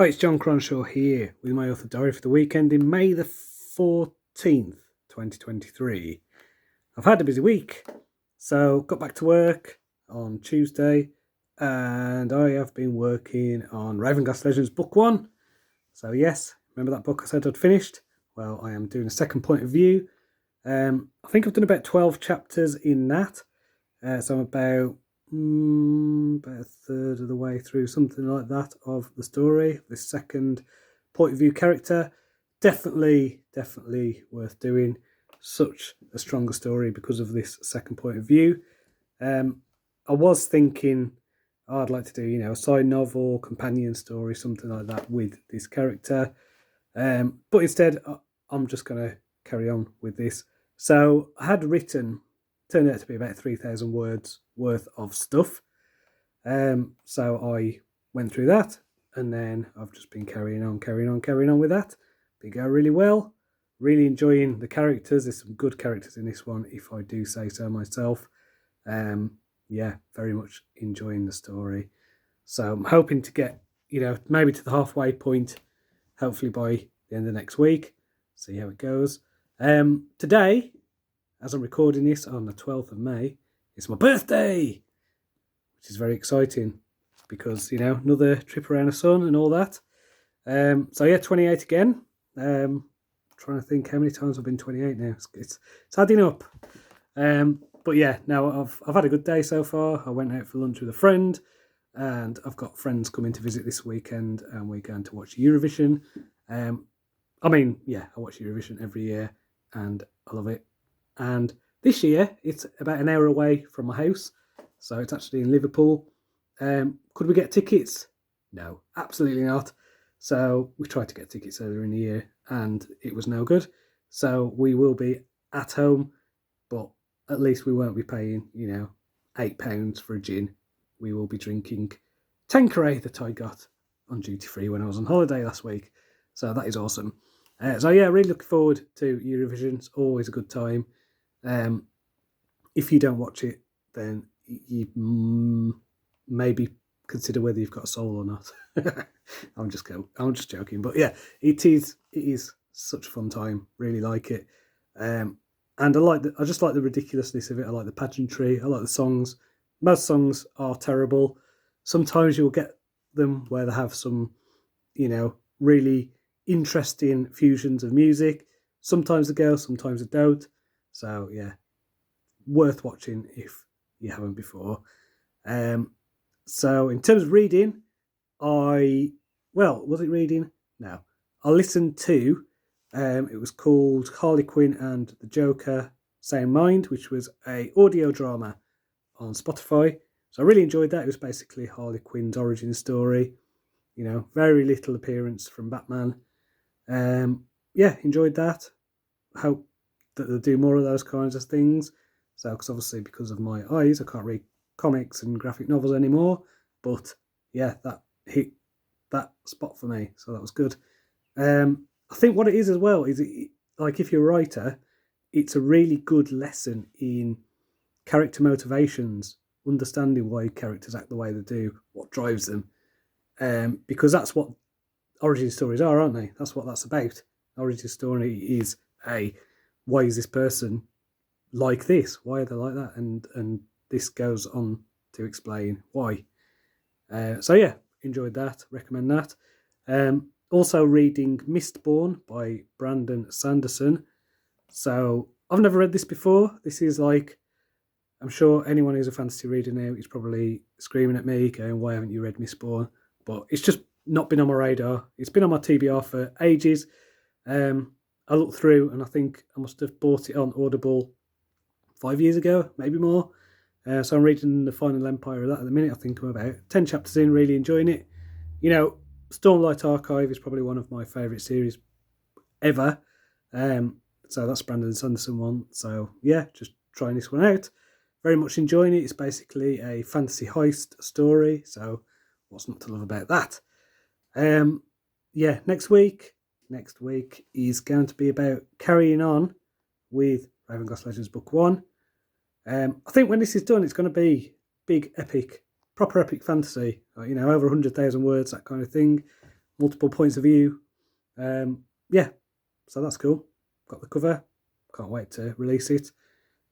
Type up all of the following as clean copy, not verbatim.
Hi, it's Jon Cronshaw here with my author diary for the weekend in May the 14th, 2023. I've had a busy week, so got back to work on Tuesday and I have been working on Ravenglass Legends Book 1. So yes, remember that book I said I'd finished? Well, I am doing a second point of view. I think I've done about 12 chapters in that, so I'm about a third of the way through, something like that, of the story. This second point of view character, definitely worth doing. Such a stronger story because of this second point of view. I was thinking I'd like to do, a side novel, companion story, something like that with this character. But instead, I'm just going to carry on with this. So I had written, turned out to be about 3,000 words worth of stuff. So I went through that, and then I've just been carrying on with that. Been going really well. Really enjoying the characters. There's some good characters in this one, if I do say so myself. Yeah, very much enjoying the story. So I'm hoping to get, maybe to the halfway point, hopefully by the end of next week. See how it goes. Today, as I'm recording this on the 12th of May, it's my birthday, which is very exciting because, another trip around the sun and all that. So yeah, 28 again. Trying to think how many times I've been 28 now. It's adding up. But yeah, now I've had a good day so far. I went out for lunch with a friend, and I've got friends coming to visit this weekend, and we're going to watch Eurovision. I watch Eurovision every year, and I love it. And this year, it's about an hour away from my house, so it's actually in Liverpool. Could we get tickets? No, absolutely not. So we tried to get tickets earlier in the year, and it was no good. So we will be at home, but at least we won't be paying, £8 for a gin. We will be drinking Tanqueray that I got on duty free when I was on holiday last week. So that is awesome. So yeah, really looking forward to Eurovision. It's always a good time. If you don't watch it, then you maybe consider whether you've got a soul or not. I'm just joking, but yeah, it is such a fun time. Really like it, and I just like the ridiculousness of it. I like the pageantry. I like the songs. Most songs are terrible. Sometimes you'll get them where they have some, really interesting fusions of music. Sometimes they go, sometimes they don't. So yeah, worth watching if you haven't before. So in terms of reading, was it reading? No. I listened to, it was called Harley Quinn and the Joker, Same Mind, which was a audio drama on Spotify. So I really enjoyed that. It was basically Harley Quinn's origin story. Very little appearance from Batman. Yeah, enjoyed that. Hope that they'll do more of those kinds of things. So, because of my eyes, I can't read comics and graphic novels anymore. But yeah, that hit that spot for me. So that was good. I think what it is as well is, like, if you're a writer, it's a really good lesson in character motivations, understanding why characters act the way they do, what drives them. Because that's what origin stories are, aren't they? That's what that's about. Origin story is why is this person like this? Why are they like that? And this goes on to explain why. So yeah, enjoyed that. Recommend that. Also reading Mistborn by Brandon Sanderson. So I've never read this before. This is like, I'm sure anyone who's a fantasy reader now is probably screaming at me, going, "Why haven't you read Mistborn?" But it's just not been on my radar. It's been on my TBR for ages. I looked through, and I think I must have bought it on Audible 5 years ago, maybe more. So I'm reading the Final Empire of that at the minute. I think I'm about 10 chapters in, really enjoying it. Stormlight Archive is probably one of my favourite series ever. So that's Brandon Sanderson one. So yeah, just trying this one out. Very much enjoying it. It's basically a fantasy heist story. So what's not to love about that? Yeah, next week is going to be about carrying on with Ravenglass Legends Book 1. I think when this is done, it's going to be big, epic, proper epic fantasy. Over 100,000 words, that kind of thing. multiple points of view. Yeah, so that's cool. Got the cover. Can't wait to release it.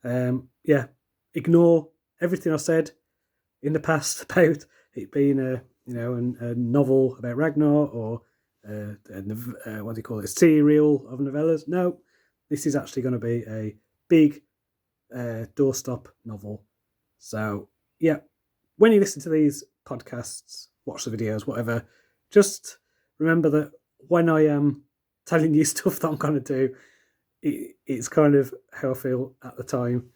Yeah, ignore everything I said in the past about it being a novel about Ragnar or what do you call it, a serial of novellas. No, this is actually going to be a big doorstop novel. So yeah, when you listen to these podcasts, watch the videos, whatever, just remember that when I am telling you stuff that I'm going to do, it's kind of how I feel at the time,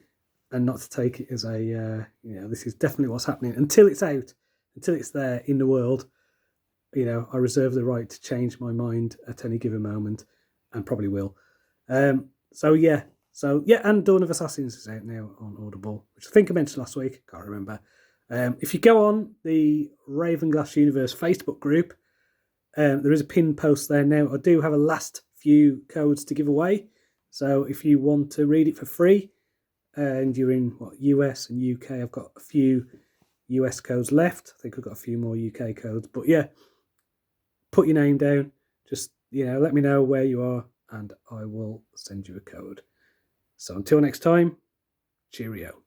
and not to take it as a this is definitely what's happening until it's out, until it's there in the world. I reserve the right to change my mind at any given moment, and probably will. So yeah, and Dawn of Assassins is out now on Audible, which I think I mentioned last week. Can't remember. If you go on the Ravenglass Universe Facebook group, there is a pinned post there now. I do have a last few codes to give away. So if you want to read it for free, and you're in US and UK, I've got a few US codes left. I think I've got a few more UK codes. But yeah, put your name down. Just, let me know where you are, and I will send you a code. So until next time, cheerio.